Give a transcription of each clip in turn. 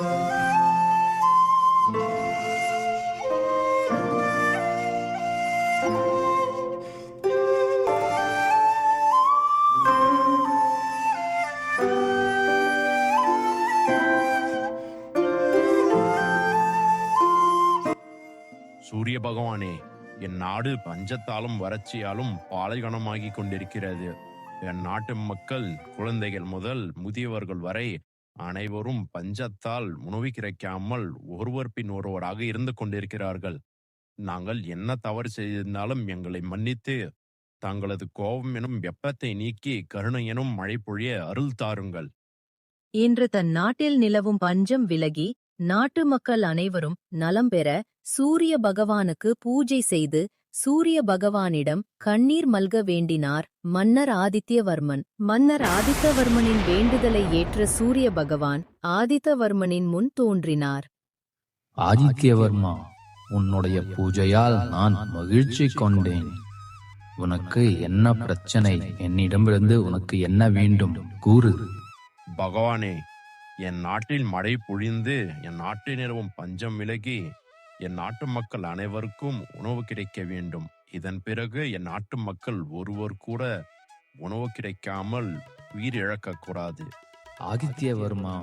சூரிய பகவானே, என் நாடு பஞ்சத்தாலும் வறட்சியாலும் பாலைவனமாகிக் கொண்டிருக்கிறது. என் நாட்டு மக்கள் குழந்தைகள் முதல் முதியவர்கள் வரை அனைவரும் பஞ்சத்தால் உணவு கிடைக்காமல் ஒருவர் பின் ஒருவராக இருந்து கொண்டிருக்கிறார்கள். நாங்கள் என்ன தவறு செய்திருந்தாலும் எங்களை மன்னித்து தங்களது கோபம் எனும் வெப்பத்தை நீக்கி கருணை எனும் மழை பொழிய அருள் தாருங்கள். இன்று தன் நாட்டில் நிலவும் பஞ்சம் விலகி நாட்டு மக்கள் அனைவரும் நலம் பெற சூரிய பகவானுக்கு பூஜை செய்து சூரிய பகவானிடம் கண்ணீர் மல்க வேண்டினார் மன்னர் ஆதித்யவர்மன். மன்னர் ஆதித்தவர்மனின் வேண்டுதலை ஏற்ற சூரிய பகவான் ஆதித்தவர்மனின் முன் தோன்றினார். ஆதித்யவர்மா, உன்னுடைய பூஜையால் நான் மகிழ்ச்சி கொண்டேன். உனக்கு என்ன பிரச்சனை? என்னிடமிருந்து உனக்கு என்ன வேண்டும்? கூறு. பகவானே, என் நாட்டில் மழை பொழிந்து என் நாட்டில் நிலவும் பஞ்சம் விலகி என் நாட்டு மக்கள் அனைவருக்கும் உணவு கிடைக்க வேண்டும். இதன் பிறகு என் நாட்டு மக்கள் ஒருவர் கூட உணவு கிடைக்காமல் உயிர் இழக்கக்கூடாது. ஆதித்யவர்மா,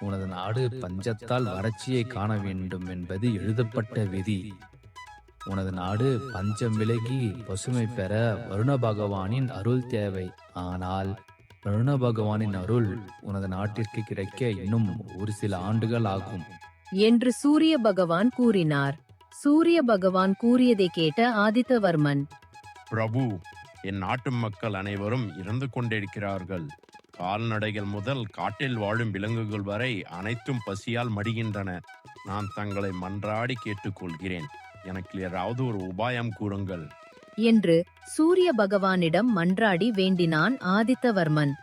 உனது நாடு பஞ்சத்தால் வறட்சியை காண வேண்டும் என்பது எழுதப்பட்ட விதி. உனது நாடு பஞ்சம் விலகி பசுமை பெற வருண பகவானின் அருள் தேவை. ஆனால் வருண பகவானின் அருள் உனது நாட்டிற்கு கிடைக்க இன்னும் ஒரு சில ஆண்டுகள் ஆகும் என்று சூரிய பகவான் கூறினார். சூரிய பகவான் கூறியதை கேட்ட ஆதித்தவர்மன், பிரபு, என் நாட்டு மக்கள் அனைவரும் இறந்து கொண்டிருக்கிறார்கள். கால்நடைகள் முதல் காட்டில் வாழும் விலங்குகள் வரை அனைத்தும் பசியால் மடிகின்றன. நான் தங்களை மன்றாடி கேட்டுக்கொள்கிறேன், எனக்கு ஏதாவது ஒரு உபாயம் கூறுங்கள் என்று சூரிய பகவானிடம் மன்றாடி வேண்டினான் ஆதித்தவர்மன்.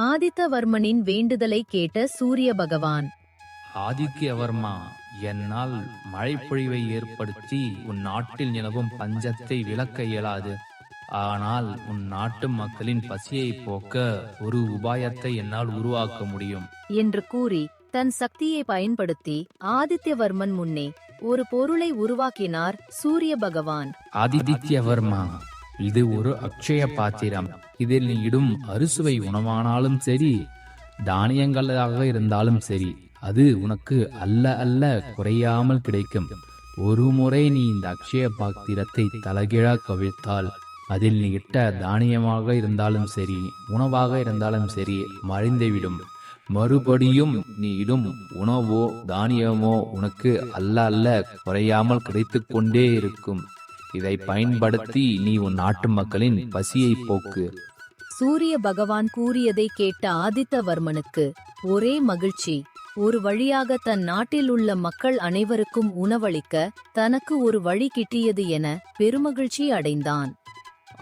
ஆதித்தவர்மனின் வேண்டுதலை கேட்ட சூரிய பகவான், ஆதித்யவர்மா, என்னால் மழை பொழிவை ஏற்படுத்தி உன் நாட்டில் நிலவும் பஞ்சத்தை விலக்க இயலாது. ஆனால் உன் நாட்டு மக்களின் பசியை போக்க ஒரு உபாயத்தை என்னால் உருவாக்க முடியும் என்று கூறி தன் சக்தியை பயன்படுத்தி ஆதித்யவர்மன் முன்னே ஒரு பொருளை உருவாக்கினார் சூரிய பகவான். ஆதித்யவர்மா, இது ஒரு அக்ஷய பாத்திரம். இதில் நீ இடும் அறுசுவை உணவானாலும் சரி, தானியங்களாக இருந்தாலும் சரி, அது உனக்கு அல்ல குறையாமல் கிடைக்கும். ஒரு முறை நீ இந்த அக்ஷய பாத்திரத்தை தலகீழா கவிழ்த்தால் அதில் நீ இட்ட தானியமாக இருந்தாலும் சரி, உணவாக இருந்தாலும் சரி, மறைந்துவிடும். மறுபடியும் நீ இடும் உணவோ தானியமோ உனக்கு அல்ல குறையாமல் கிடைத்து கொண்டே இருக்கும். இதை பயன்படுத்தி நீ உன் நாட்டு மக்களின் பசியை போக்கு. சூரிய பகவான் கூறியதை கேட்ட ஆதித்தவர்மனுக்கு ஒரே மகிழ்ச்சி. ஒரு வழியாக தன் நாட்டில் உள்ள மக்கள் அனைவருக்கும் உணவளிக்க தனக்கு ஒரு வழி கிட்டியது என பெருமகிழ்ச்சி அடைந்தான்.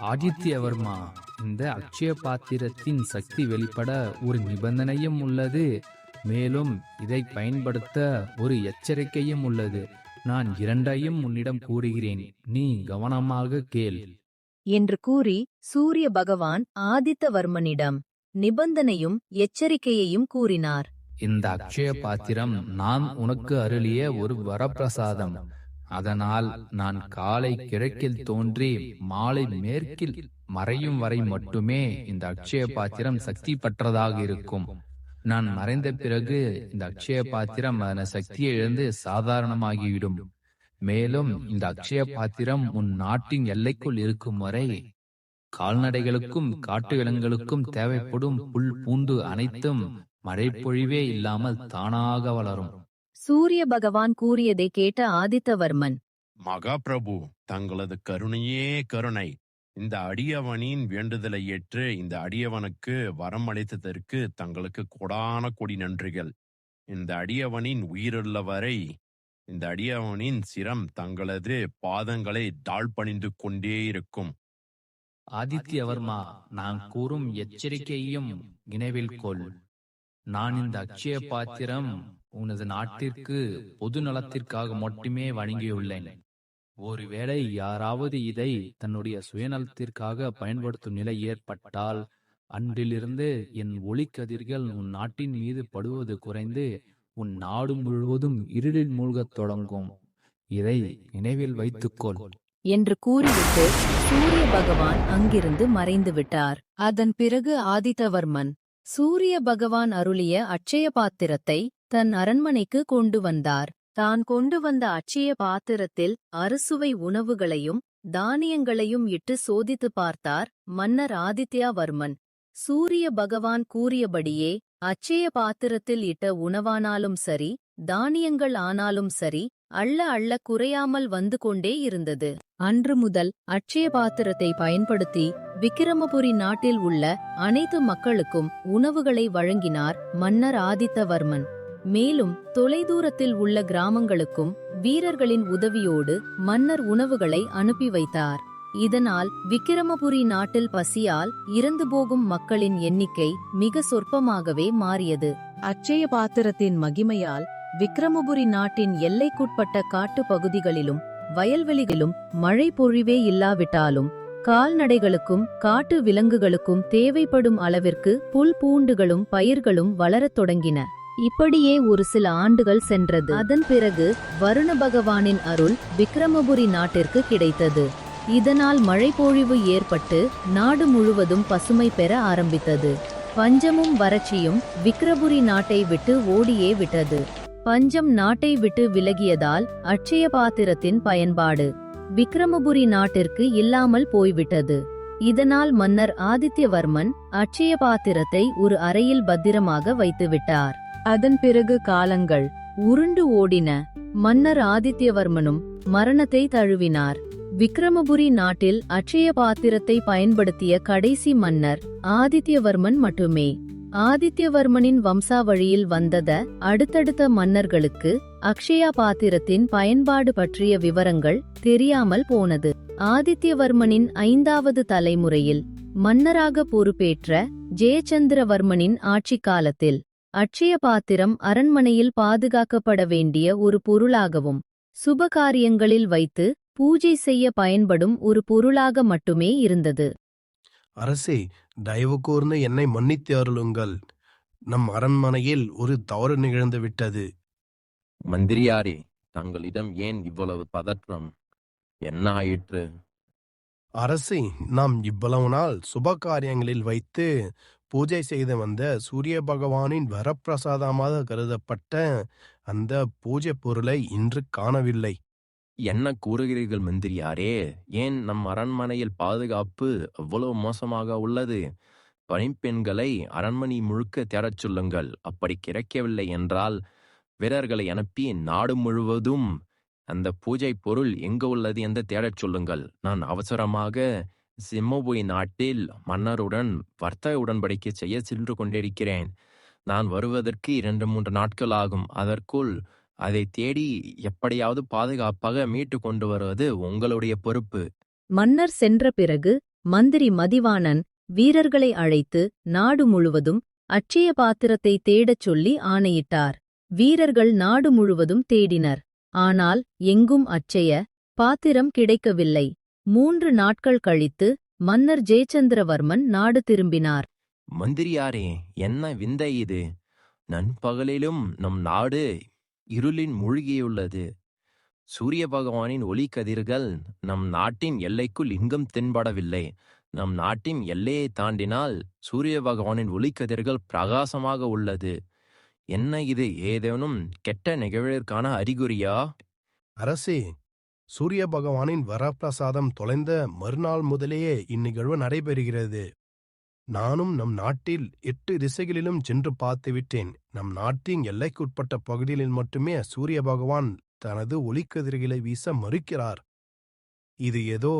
ஆதித்யவர்மா, இந்த அக்ஷய பாத்திரத்தின் சக்தி வெளிப்பட ஒரு நிபந்தனையும் உள்ளது. மேலும் இதை பயன்படுத்த ஒரு எச்சரிக்கையும் உள்ளது. நான் இரண்டையும் உன்னிடம் கூறுகிறேன், நீ கவனமாக கேள் என்று கூறி சூரிய பகவான் ஆதித்தவர்மனிடம் நிபந்தனையும் எச்சரிக்கையையும் கூறினார். இந்த அக்ஷய பாத்திரம் நான் உனக்கு அருளிய ஒரு வரப்பிரசாதம். அதனால் நான் காலை கிழக்கில் தோன்றி மாலை மேற்கில் மறையும் வரை மட்டுமே இந்த அக்ஷய பாத்திரம் சக்தி பெற்றதாக இருக்கும். நான் மறைந்த பிறகு இந்த அக்ஷய பாத்திரம் அதன் சக்தியை இழந்து சாதாரணமாகிவிடும். மேலும் இந்த அக்ஷய பாத்திரம் உன் நாட்டின் எல்லைக்குள் இருக்கும் வரை கால்நடைகளுக்கும் காட்டு விலங்குகளுக்கும் தேவைப்படும் புல் பூண்டு அனைத்தும் மழை பொழிவே இல்லாமல் தானாக வளரும். சூரிய பகவான் கூறியதை கேட்ட ஆதித்தவர்மன், மகாபிரபு, தங்களது கருணையே கருணை. இந்த அடியவனின் வேண்டுதலை ஏற்று இந்த அடியவனுக்கு வரம் அளித்ததற்கு தங்களுக்கு கொடான கொடி நன்றிகள். இந்த அடியவனின் உயிருள்ள வரை இந்த அடியவனின் சிரம் தங்களது பாதங்களை தாழ் பணிந்து கொண்டே இருக்கும். ஆதித்யவர்மா, நான் கூறும் எச்சரிக்கையும் நினைவில் கொள். நான் இந்த அக்ஷய பாத்திரம் உனது நாட்டிற்கு பொது நலத்திற்காக மட்டுமே வழங்கியுள்ளேன். ஒருவேளை யாராவது இதை தன்னுடைய சுயநலத்திற்காக பயன்படுத்தும் நிலை ஏற்பட்டால் அன்றிலிருந்து என் ஒளிக்கதிர்கள் உன் நாட்டின் மீது படுவது குறைந்து உன் நாடு முழுவதும் இருளில் மூழ்கத் தொடங்கும். இதை நினைவில் வைத்துக்கொள் என்று கூறிவிட்டு சூரிய பகவான் அங்கிருந்து மறைந்து விட்டார். அதன் பிறகு ஆதித்தவர்மன் சூரிய பகவான் அருளிய அட்சய பாத்திரத்தை தன் அரண்மனைக்கு கொண்டு வந்தார். தான் கொண்டு வந்த அட்சய பாத்திரத்தில் அறுசுவை உணவுகளையும் தானியங்களையும் இட்டு சோதித்து பார்த்தார் மன்னர் ஆதித்யவர்மன். சூரிய பகவான் கூறியபடியே அட்சய பாத்திரத்தில் இட்ட உணவானாலும் சரி, தானியங்கள் ஆனாலும் சரி, அள்ள அள்ள குறையாமல் வந்து கொண்டே இருந்தது. அன்று முதல் அட்சய பாத்திரத்தை பயன்படுத்தி விக்கிரமபுரி நாட்டில் உள்ள அனைத்து மக்களுக்கும் உணவுகளை வழங்கினார் மன்னர் ஆதித்தவர்மன். மேலும் தொலைதூரத்தில் உள்ள கிராமங்களுக்கும் வீரர்களின் உதவியோடு மன்னர் உணவுகளை அனுப்பி வைத்தார். இதனால் விக்கிரமபுரி நாட்டில் பசியால் இறந்து போகும் மக்களின் எண்ணிக்கை மிக சொற்பமாகவே மாறியது. அட்சய பாத்திரத்தின் மகிமையால் விக்கிரமபுரி நாட்டின் எல்லைக்குட்பட்ட காட்டு பகுதிகளிலும் வயல்வெளிகளிலும் மழை பொழிவே இல்லாவிட்டாலும் கால்நடைகளுக்கும் காட்டு விலங்குகளுக்கும் தேவைப்படும் அளவிற்கு புல் பூண்டுகளும் பயிர்களும் வளரத் தொடங்கின. இப்படியே ஒரு சில ஆண்டுகள் சென்றது. அதன் பிறகு வருண பகவானின் அருள் விக்கிரமபுரி நாட்டிற்கு கிடைத்தது. இதனால் மழைப்பொழிவு ஏற்பட்டு நாடு முழுவதும் பசுமை பெற ஆரம்பித்தது. பஞ்சமும் வறட்சியும் விக்கிரமபுரி நாட்டை விட்டு ஓடியே விட்டது. பஞ்சம் நாட்டை விட்டு விலகியதால் அட்சய பாத்திரத்தின் பயன்பாடு விக்கிரமபுரி நாட்டிற்கு இல்லாமல் போய்விட்டது. இதனால் மன்னர் ஆதித்யவர்மன் அட்சய பாத்திரத்தை ஒரு அறையில் பத்திரமாக வைத்துவிட்டார். அதன் பிறகு காலங்கள் உருண்டு ஓடின. மன்னர் ஆதித்யவர்மனும் மரணத்தை தழுவினார். விக்கிரமபுரி நாட்டில் அட்சய பாத்திரத்தை பயன்படுத்திய கடைசி மன்னர் ஆதித்யவர்மன் மட்டுமே. ஆதித்யவர்மனின் வம்சாவழியில் வந்தத அடுத்தடுத்த மன்னர்களுக்கு அக்ஷயா பாத்திரத்தின் பயன்பாடு பற்றிய விவரங்கள் தெரியாமல் போனது. ஆதித்யவர்மனின் 5வது தலைமுறையில் மன்னராக பொறுப்பேற்ற ஜெயச்சந்திரவர்மனின் ஆட்சி காலத்தில் அட்சய பாத்திரம் அரண்மனையில் பாதுகாக்கப்பட வேண்டிய ஒரு பொருளாகவும் சுபகாரியங்களில் வைத்து பூஜை செய்ய பயன்படும் ஒரு பொருளாக மட்டுமே இருந்தது. அரசே, தயவு கூர்ந்து என்னை மன்னித்து அருளுங்கள். நம் அரண்மனையில் ஒரு தவறு நிகழ்ந்து விட்டது. மந்திரியாரே, தங்களிடம் ஏன் இவ்வளவு பதற்றம்? என்ன ஆயிற்று? அரசே, நாம் இவ்வளவு நாள் சுப காரியங்களில் வைத்து பூஜை செய்து வந்த சூரிய பகவானின் வரப்பிரசாதமாக கருதப்பட்ட அந்த பூஜை பொருளை இன்று காணவில்லை. என்ன கூறுகிறீர்கள் மந்திரியாரே? ஏன் நம் அரண்மனையில் பாதுகாப்பு அவ்வளவு மோசமாக உள்ளது? பணிப்பெண்களை அரண்மனை முழுக்க தேடச் சொல்லுங்கள். அப்படி கிடைக்கவில்லை என்றால் வீரர்களை அனுப்பி நாடு முழுவதும் அந்த பூஜை பொருள் எங்கு உள்ளது என்று தேடச் சொல்லுங்கள். நான் அவசரமாக சிம்மபுரி நாட்டில் மன்னருடன் வர்த்தக உடன்படிக்கை செய்ய சென்று கொண்டிருக்கிறேன். நான் வருவதற்கு 2-3 நாட்கள் ஆகும். அதற்குள் அதை தேடி எப்படியாவது பாதுகாப்பாக மீட்டு கொண்டு வருவது உங்களுடைய பொறுப்பு. மன்னர் சென்ற பிறகு மந்திரி மதிவாணன் வீரர்களை அழைத்து நாடு முழுவதும் அட்சய பாத்திரத்தை தேடச் சொல்லி ஆணையிட்டார். வீரர்கள் நாடு முழுவதும் தேடினர். ஆனால் எங்கும் அட்சய பாத்திரம் கிடைக்கவில்லை. 3 நாட்கள் கழித்து மன்னர் ஜெயச்சந்திரவர்மன் நாடு திரும்பினார். மந்திரியாரே, என்ன விந்தை இது? நண்பகலிலும் நம் நாடு இருளின் மூழ்கியுள்ளது. சூரிய பகவானின் ஒளி கதிர்கள் நம் நாட்டின் எல்லைக்குள் இங்கும் தென்படவில்லை. நம் நாட்டின் எல்லையை தாண்டினால் சூரிய பகவானின் ஒளி கதிர்கள் பிரகாசமாக உள்ளது. என்ன இது? ஏதேனும் கெட்ட நிகழ்விற்கான அறிகுறியா? அரசே, சூரிய பகவானின் வரப்பிரசாதம் தொலைந்த மறுநாள் முதலேயே இந்நிகழ்வு நடைபெறுகிறது. நானும் நம் நாட்டில் 8 திசைகளிலும் சென்று பார்த்துவிட்டேன். நம் நாட்டின் எல்லைக்குட்பட்ட பகுதிகளில் மட்டுமே சூரிய பகவான் தனது ஒளிக்கதிர்களை வீச மறுக்கிறார். இது ஏதோ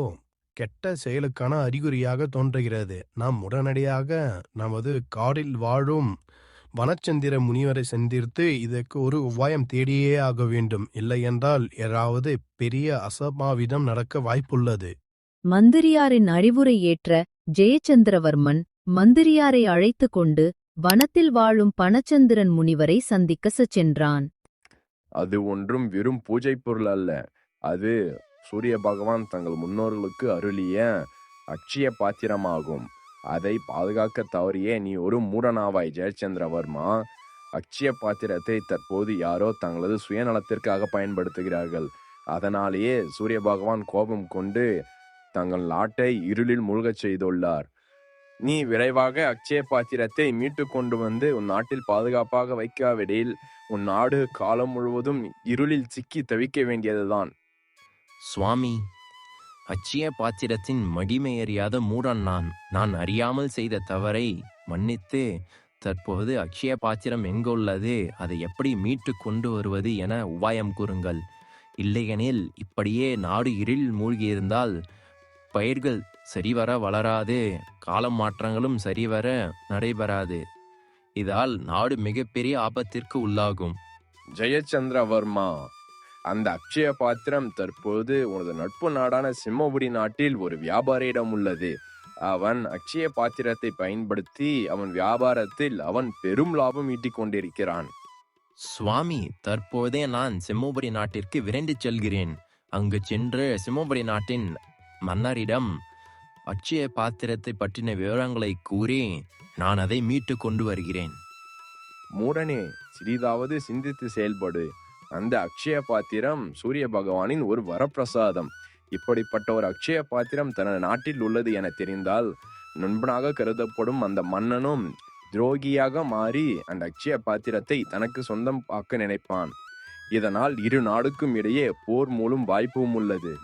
கெட்ட செயலுக்கான அறிகுறியாக தோன்றுகிறது. நாம் உடனடியாக நமது காடில் வாழும் வனச்சந்திர முனிவரை சந்தித்து இதற்கு ஒரு உபாயம் தேடியே ஆக வேண்டும். இல்லையென்றால் ஏதாவது பெரிய அசம்பாவிதம் நடக்க வாய்ப்புள்ளது. மந்திரியாரின் அறிவுரை ஏற்ற ஜெயச்சந்திரவர்மன் மந்திரியாரை அழைத்து கொண்டு வனத்தில் வாழும் பனச்சந்திரன் முனிவரை சந்திக்கச் சென்றான். அது ஒன்றும் வெறும் பூஜை பொருள் அல்ல. அது சூரிய பகவான் தங்கள் முன்னோர்களுக்கு அருளிய அட்சய பாத்திரமாகும். அதை பாதுகாக்க தவறியே நீ ஒரு மூடனாவாய் ஜெயச்சந்திரவர்மா. அக்ஷய பாத்திரத்தை தற்போது யாரோ தங்களது சுயநலத்திற்காக பயன்படுத்துகிறார்கள். அதனாலேயே சூரிய பகவான் கோபம் கொண்டு தங்கள் நாட்டை இருளில் மூழ்கச் செய்துள்ளார். நீ விரைவாக அக்ஷய பாத்திரத்தை மீட்டு கொண்டு வந்து உன் நாட்டில் பாதுகாப்பாக வைக்காவிடில் உன் நாடு காலம் முழுவதும் இருளில் சிக்கி தவிக்க வேண்டியதுதான். சுவாமி, அட்சய பாத்திரத்தின் மகிமை அறியாத மூடன் நான் அறியாமல் செய்த தவறை மன்னித்து தற்போது அக்ஷய பாத்திரம் எங்குள்ளது, அதை எப்படி மீட்டு கொண்டு வருவது என உபாயம் கூறுங்கள். இல்லையெனில் இப்படியே நாடு இருளில் மூழ்கியிருந்தால் பயிர்கள் சரிவர வளராது, கால மாற்றங்களும் சரிவர நடைபெறாது. இதால் நாடு மிகப்பெரிய ஆபத்திற்கு உள்ளாகும். ஜெயச்சந்திரவர்மா, அந்த அக்ஷய பாத்திரம் தற்போது உனது நட்பு நாடான சிம்மபுரி நாட்டில் ஒரு வியாபாரியிடம் உள்ளது. அவன் அக்ஷய பாத்திரத்தை பயன்படுத்தி அவன் வியாபாரத்தில் அவன் பெரும் லாபம் ஈட்டிக் கொண்டிருக்கிறான். சுவாமி, தற்போதே நான் சிம்மபுரி நாட்டிற்கு விரைந்து செல்கிறேன். அங்கு சென்று சிம்மபுரி நாட்டின் மன்னரிடம் அட்சய பாத்திரத்தை பற்றின விவரங்களை கூறி நான் அதை மீட்டு கொண்டு வருகிறேன். மூடனே, சிறிதாவது சிந்தித்து செயல்படு. அந்த அக்ஷய பாத்திரம் சூரிய பகவானின் ஒரு வரப்பிரசாதம். இப்படிப்பட்ட ஒரு அக்ஷய பாத்திரம் தனது நாட்டில் உள்ளது என தெரிந்தால் நண்பனாக கருதப்படும் அந்த மன்னனும் துரோகியாக மாறி அந்த அக்ஷய பாத்திரத்தை தனக்கு சொந்தம் ஆக்க நினைப்பான். இதனால் இரு நாடுக்கும் இடையே போர் மூலம் வாய்ப்பும் உள்ளது.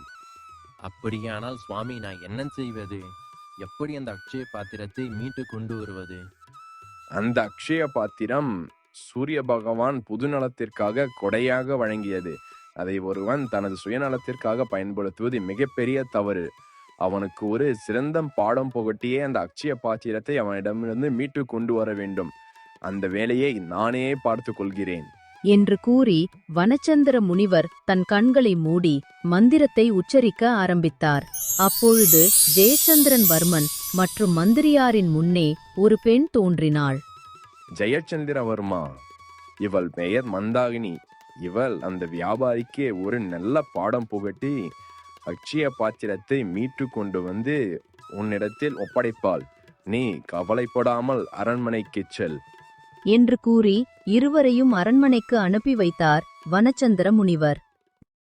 அப்படியானால் சுவாமி, நான் என்ன செய்வது? எப்படி அந்த அக்ஷய பாத்திரத்தை மீட்டு கொண்டு வருவது? அந்த அக்ஷய பாத்திரம் சூரிய பகவான் புதுநலத்திற்காக கொடையாக வழங்கியது. அதை ஒருவன் தனது சுயநலத்திற்காக பயன்படுத்துவது மிகப்பெரிய தவறு. அவனுக்கு ஒரு சிறந்த பாடம் புகட்டியே அந்த அக்ஷய பாத்திரத்தை அவனிடமிருந்து மீட்டு கொண்டு வர வேண்டும். அந்த வேலையை நானே பார்த்து கொள்கிறேன் என்று கூறி வனச்சந்திர முனிவர் தன் கண்களை மூடி மந்திரத்தை உச்சரிக்க ஆரம்பித்தார். அப்பொழுது ஜெயச்சந்திரன் வர்மன் மற்றும் மந்திரியாரின் முன்னே ஒரு பெண் தோன்றினாள். ஜெயச்சந்திரவர்மா, இவள் பெயர் மந்தாகினி. இவள் அந்த வியாபாரிக்கு ஒரு நல்ல பாடம் புகட்டி அக்ஷய பாத்திரத்தை மீட்டு கொண்டு வந்து உன்னிடத்தில் ஒப்படைப்பாள். நீ கவலைப்படாமல் அரண்மனைக்கு செல் என்று கூறி இருவரையும் அரண்மனைக்கு அனுப்பி வைத்தார் வனச்சந்திர முனிவர்.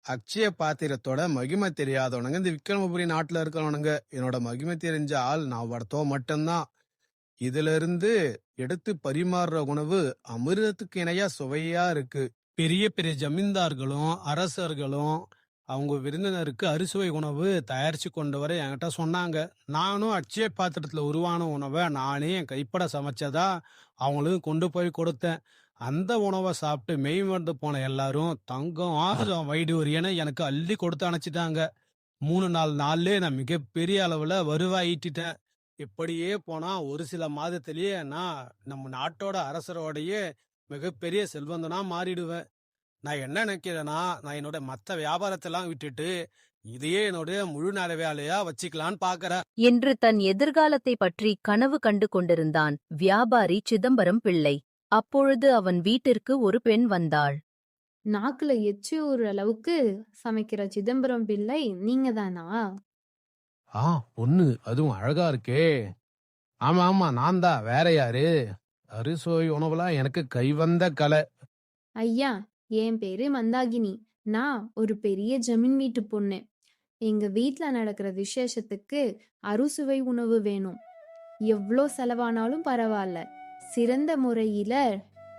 அக்ஷய பாத்திரத்தோட மகிமை தெரியாதவனுங்க இந்த விக்ரமபுரி நாட்டுல இருக்கிறவனுங்க. என்னோட மகிமை தெரிஞ்ச ஆள் நான் ஒருத்தவன் மட்டும்தான். இதுல இருந்து எடுத்து பரிமாறுற உணவு அமிர்தத்துக்கு இணையா சுவையா இருக்கு. பெரிய பெரிய ஜமீன்தார்களும் அரசர்களும் அவங்க விருந்தினருக்கு அறுசுவை உணவு தயாரிச்சு கொண்டு வர என்கிட்ட சொன்னாங்க. நானும் அட்சய பாத்திரத்துல உருவான உணவை நானே என் கைப்பட சமைச்சதா அவங்களுக்கு கொண்டு போய் கொடுத்தேன். அந்த உணவை சாப்பிட்டு மெய் மறந்து போன எல்லாரும் தங்கம் ஆயுதம் வைடூரியனை எனக்கு அள்ளி கொடுத்து அணைச்சிட்டாங்க. 3-4 நாள்லயே நான் மிகப்பெரிய அளவுல வருவாய் ஈட்டிட்டேன். இப்படியே போனா ஒரு சில மாதத்திலேயே நான் நம்ம நாட்டோட அரசரோடையே மிகப்பெரிய செல்வந்தனா மாறிடுவேன். நான் என்ன நினைக்கிறேன்னா, நான் என்னோட மற்ற வியாபாரத்தெல்லாம் விட்டுட்டு இதையே என்னோட முழு நேர வேலையா வச்சுக்கலான்னு பாக்குறேன் என்று தன் எதிர்காலத்தை பற்றி கனவு கண்டு கொண்டிருந்தான் வியாபாரி சிதம்பரம் பிள்ளை. அப்பொழுது அவன் வீட்டிற்கு ஒரு பெண் வந்தாள். நாக்குல எச்சி ஊற அளவுக்கு சமைக்கிற சிதம்பரம் பிள்ளை நீங்க தானா? பொண்ணு அதுவும் அழகா இருக்கே. ஆமா ஆமா, நான் தான். வேற யாரு? அறுசுவை உணவுலாம் எனக்கு கைவந்த கலை. ஐயா, என் பேரு மந்தாகினி. நான் ஒரு பெரிய ஜமீன் வீட்டு பொண்ணு. எங்க வீட்ல நடக்கிற விசேஷத்துக்கு அறுசுவை உணவு வேணும். எவ்வளோ செலவானாலும் பரவாயில்ல, சிறந்த முறையில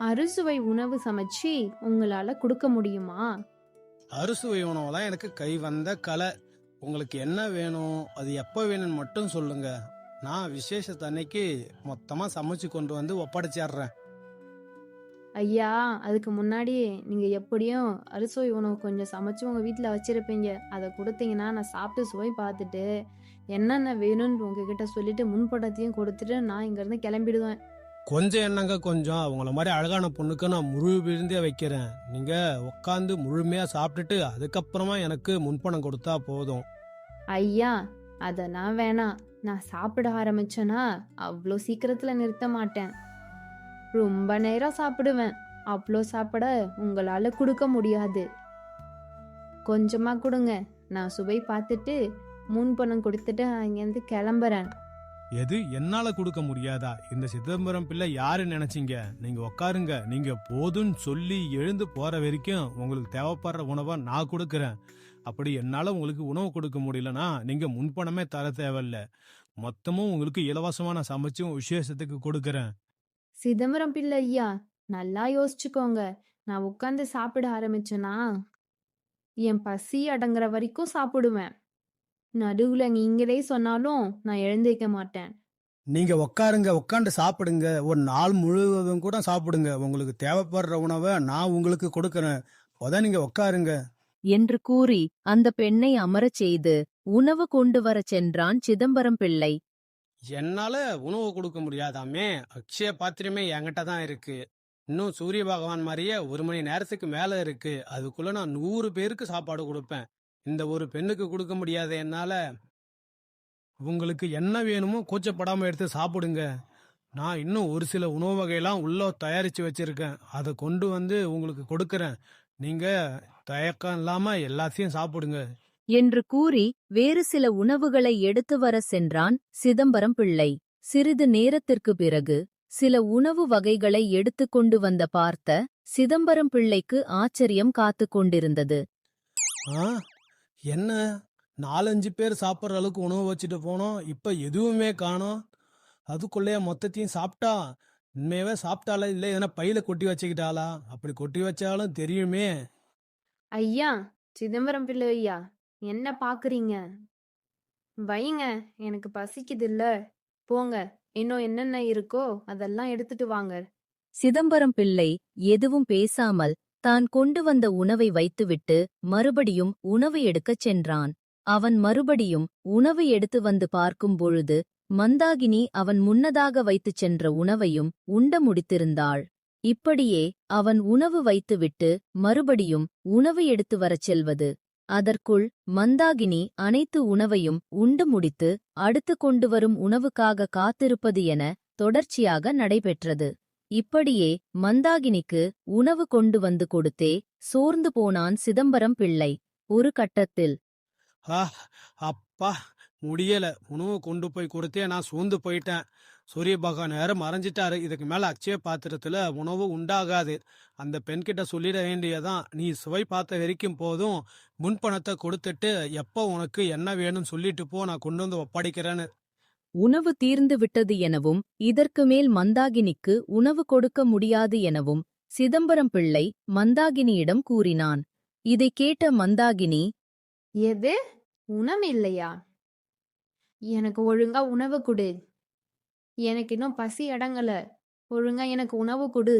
அறுசுவை உணவு சமைச்சு உங்களால கொடுக்க முடியுமா? அறுசுவை உணவுலாம் எனக்கு கைவந்த கலை. உங்களுக்கு என்ன வேணும், அது எப்ப வேணும்னு மட்டும் சொல்லுங்க. நான் விசேஷத்தன்னைக்கு மொத்தமா சமைச்சு கொண்டு வந்து ஒப்படைச்சிடுறேன். ஐயா, அதுக்கு முன்னாடி நீங்க எப்படியும் அறுசுவை உணவு கொஞ்சம் சமைச்சு உங்க வீட்டுல வச்சிருப்பீங்க. அதை கொடுத்தீங்கன்னா நான் சாப்பிட்டு சுவை பார்த்துட்டு என்னென்ன வேணும்னு உங்ககிட்ட சொல்லிட்டு முன்படத்தையும் கொடுத்துட்டு நான் இங்க இருந்து கிளம்பிடுவேன். கொஞ்சம் என்னங்க கொஞ்சம், அவங்கள மாதிரி அழகான பொண்ணுக்கு நான் முழு விருந்தே வைக்கிறேன். நீங்க உட்காந்து முழுமையா சாப்பிட்டுட்டு அதுக்கப்புறமா எனக்கு முன்பணம் கொடுத்தா போதும். ஐயா, அதெல்லாம் வேணாம். நான் சாப்பிட ஆரம்பிச்சேன்னா அவ்வளோ சீக்கிரத்துல நிறுத்த மாட்டேன். ரொம்ப நேரம் சாப்பிடுவேன். அவ்வளோ சாப்பிட உங்களால கொடுக்க முடியாது. கொஞ்சமா கொடுங்க. நான் சுவை பார்த்துட்டு முன்பணம் கொடுத்துட்டு அங்கேருந்து கிளம்புறேன். எது என்னால கொடுக்க முடியாதா? இந்த சிதம்பரம் பிள்ளை யாரு நினைச்சீங்க? நீங்க உக்காருங்க. நீங்க போதுன்னு சொல்லி எழுந்து போற வரைக்கும் உங்களுக்கு தேவைப்படுற உணவை நான் கொடுக்கறேன். அப்படி என்னால உங்களுக்கு உணவு கொடுக்க முடியலனா நீங்க முன்பணமே தர தேவையில்ல. மொத்தமும் உங்களுக்கு இலவசமா நான் சமைச்சும் விசேஷத்துக்கு கொடுக்கறேன். சிதம்பரம் பிள்ளை ஐயா, நல்லா யோசிச்சுக்கோங்க. நான் உட்காந்து சாப்பிட ஆரம்பிச்சேனா என் பசி அடங்குற வரைக்கும் சாப்பிடுவேன். நடுவுல நீங்களே சொன்னாலும் நான் எழுந்திருக்க மாட்டேன். நீங்க உக்காருங்க, உட்காந்து சாப்பிடுங்க. ஒரு நாள் முழுவதும் கூட சாப்பிடுங்க. உங்களுக்கு தேவைப்படுற உணவை நான் உங்களுக்கு கொடுக்கறேன். அதான் நீங்க உட்காருங்க. என்று கூறி அந்த பெண்ணை அமரச் செய்து உணவு கொண்டு வரச் சென்றான் சிதம்பரம் பிள்ளை. என்னால உணவு கொடுக்க முடியாதாமே, அக்ஷய பாத்திரமே என்கிட்ட தான் இருக்கு. இன்னும் சூரிய பகவான் மாதிரியே 1 மணி நேரத்துக்கு மேல இருக்கு. அதுக்குள்ள நான் 100 பேருக்கு சாப்பாடு கொடுப்பேன். இந்த ஒரு பெண்ணுக்கு கொடுக்க முடியாத என்னால. உங்களுக்கு என்ன வேணுமோ கூச்சப்படாம எடுத்து சாப்பிடுங்க. நான் இன்னும் ஒரு சில உணவு வகையெல்லாம் உள்ள தயாரிச்சு வச்சிருக்கேன். அதை கொண்டு வந்து உங்களுக்கு கொடுக்கறேன். நீங்க தயக்கம் இல்லாம எல்லாத்தையும் சாப்பிடுங்க. என்று கூறி வேறு சில உணவுகளை எடுத்து வர சென்றான் சிதம்பரம் பிள்ளை. சிறிது நேரத்திற்கு பிறகு சில உணவு வகைகளை எடுத்துக் கொண்டு வந்த பார்த்த சிதம்பரம் பிள்ளைக்கு ஆச்சரியம் காத்துக் கொண்டிருந்தது. ஆ, என்ன 4-5 பேர் சாப்பிட்ற அளவுக்கு உணவு வச்சுட்டு போனோம், இப்ப எதுவுமே காணோம். அதுக்குள்ளேயே மொத்தத்தையும் சாப்பிட்டா? உண்மையாவே சாப்பிட்டாளா இல்லை எதனா பையில கொட்டி வச்சுக்கிட்டாளா? அப்படி கொட்டி வச்சாலும் தெரியுமே. ஐயா, சிதம்பரம் பிள்ளை ஐயா, என்ன பாக்குறீங்க? வைங்க, எனக்கு பசிக்குது இல்ல. போங்க, இன்னும் என்னென்ன இருக்கோ அதெல்லாம் எடுத்துட்டு வாங்க. சிதம்பரம் பிள்ளை எதுவும் பேசாமல் தான் கொண்டு வந்த உணவை வைத்துவிட்டு மறுபடியும் உணவு எடுக்கச் சென்றான். அவன் மறுபடியும் உணவு எடுத்து வந்து பார்க்கும் பொழுது மந்தாகினி அவன் முன்னதாக வைத்துச் சென்ற உணவையும் உண்ட முடித்திருந்தாள். இப்படியே அவன் உணவு வைத்துவிட்டு மறுபடியும் உணவு எடுத்து வரச் செல்வது. அதற்குள் மந்தாகினி அனைத்து உணவையும் உண்டு முடித்து அடுத்து கொண்டு வரும் உணவுக்காக காத்திருப்பது என தொடர்ச்சியாக நடைபெற்றது. இப்படியே மந்தாகினிக்கு உணவு கொண்டு வந்து கொடுத்தே சோர்ந்து போனான் சிதம்பரம் பிள்ளை. ஒரு கட்டத்தில், ஆ, அப்பா, முடியல. உணவு கொண்டு போய் கொடுத்தே நான் சோர்ந்து போயிட்டேன். சூரிய பகவான் வேற மறைஞ்சிட்டாரு. இதுக்கு மேல அக்ஷய பாத்திரத்துல உணவு உண்டாகாது. அந்த பெண்கிட்ட சொல்லிட வேண்டியதான், நீ சுவை பார்த்த வரைக்கும் போதும், முன்பணத்தை கொடுத்துட்டு எப்போ உனக்கு என்ன வேணும்னு சொல்லிட்டு போ, நான் கொண்டு வந்து ஒப்படைக்கிறேன்னு. உணவு தீர்ந்து விட்டது எனவும் இதற்கு மேல் மந்தாகினிக்கு உணவு கொடுக்க முடியாது எனவும் சிதம்பரம் பிள்ளை மந்தாகினியிடம் கூறினான். இதைக் கேட்ட மந்தாகினி, எது? உணவு இல்லையா? எனக்கு ஒழுங்கா உணவு கொடு. எனக்கு இன்னும் பசி அடங்கல. ஒழுங்கா எனக்கு உணவு கொடு.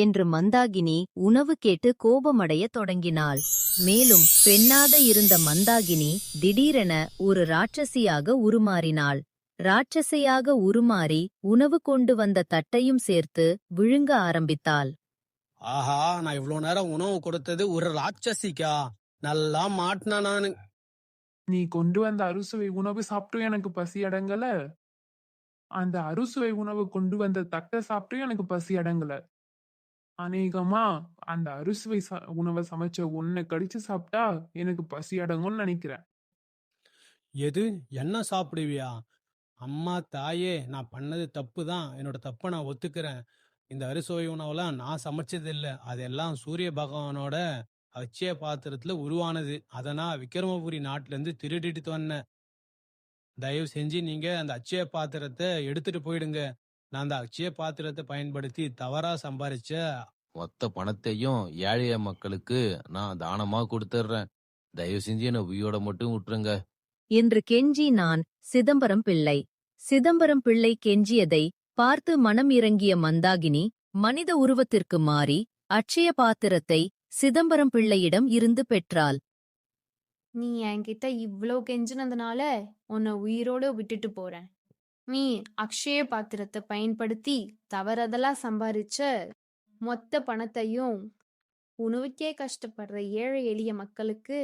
என்று மந்தாகினி உணவு கேட்டு கோபமடையத் தொடங்கினாள். மேலும் பெண்ணாக இருந்த மந்தாகினி திடீரென ஒரு ராட்சசியாக உருமாறினாள். ராட்சசியாக உருமாறி உணவு கொண்டு வந்த தட்டையும் சேர்த்து விழுங்க ஆரம்பித்தாள். ஆஹா, நான் இவ்வளவு நேரம் உணவு கொடுத்தது ஒரு ராட்சசிக்கா? நல்லா மாட்டினா நானு. நீ கொண்டு வந்த அறுசுவை உணவு சாப்பிட்டும் எனக்கு பசி அடங்கல. அந்த அறுசுவை உணவு கொண்டு வந்த தட்டை சாப்பிட்டும் எனக்கு பசி அடங்கல. அநேகமா அந்த அறுசுவை உணவை சமைச்ச ஒன்னை கடிச்சு சாப்பிட்டா எனக்கு பசி அடங்கும்னு நினைக்கிறேன். எது? என்ன சாப்பிடுவியா? அம்மா தாயே, நான் பண்ணது தப்பு தான். என்னோட தப்பை நான் ஒத்துக்கிறேன். இந்த அறுசுவை உணவெல்லாம் நான் சமைச்சதில்லை. அதெல்லாம் சூரிய பகவானோட அட்சய பாத்திரத்துல உருவானது. அதை நான் விக்ரமபுரி நாட்டிலேருந்து திருடிட்டு வந்தேன். தயவு செஞ்சு நீங்க அந்த அட்சய பாத்திரத்தை எடுத்துட்டு போயிடுங்க. நான் அந்த அட்சய பாத்திரத்தை பயன்படுத்தி தவறா சம்பாரிச்ச மொத்த பணத்தையும் ஏழைய மக்களுக்கு நான் தானமா கொடுத்துட்றேன். தயவு செஞ்சு என்ன உயிரோட மட்டும் விட்டுருங்க. என்று கெஞ்சினான் சிதம்பரம் பிள்ளை. சிதம்பரம் பிள்ளை கெஞ்சியதை பார்த்து மனம் இறங்கிய மந்தாகினி மனித உருவத்திற்கு மாறி அட்சய பாத்திரத்தை சிதம்பரம் பிள்ளையிடம் இருந்து பெற்றாள். நீ என்கிட்ட இவ்ளோ கெஞ்சினதுனால உன்னை உயிரோட விட்டுட்டு போறேன். நீ அக்ஷய பாத்திரத்தை பயன்படுத்தி தவறதலா சம்பாரிச்ச மொத்த பணத்தையும் உணவுக்கே கஷ்டப்படுற ஏழை எளிய மக்களுக்கு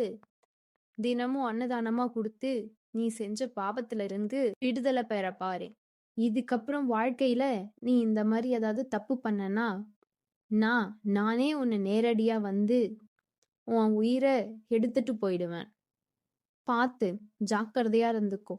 தினமும் அன்னதானமா கொடுத்து நீ செஞ்ச பாவத்துல இருந்து விடுதலை பெற பாரு. இதுக்கப்புறம் வாழ்க்கையில நீ இந்த மாதிரி ஏதாவது தப்பு பண்ணனா நானே உன்னை நேரடியா வந்து உன் உயிரை எடுத்துட்டு போயிடுவேன். பார்த்து ஜாக்கிரதையா இருந்துக்கோ.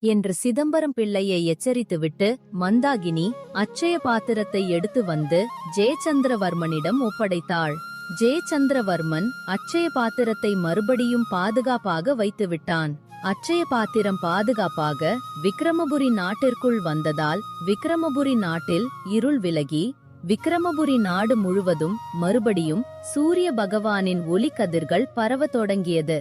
என்று சிதம்பரம் பிள்ளையை எச்சரித்துவிட்டு மந்தாகினி அட்சய பாத்திரத்தை எடுத்து வந்து ஜெயச்சந்திரவர்மனிடம் ஒப்படைத்தாள். ஜெயச்சந்திரவர்மன் அட்சய பாத்திரத்தை மறுபடியும் பாதுகாப்பாக வைத்துவிட்டான். அட்சய பாத்திரம் பாதுகாப்பாக விக்ரமபுரி நாட்டிற்குள் வந்ததால் விக்ரமபுரி நாட்டில் இருள் விலகி விக்ரமபுரி நாடு முழுவதும் மறுபடியும் சூரிய பகவானின் ஒளி கதிர்கள் பரவத் தொடங்கியது.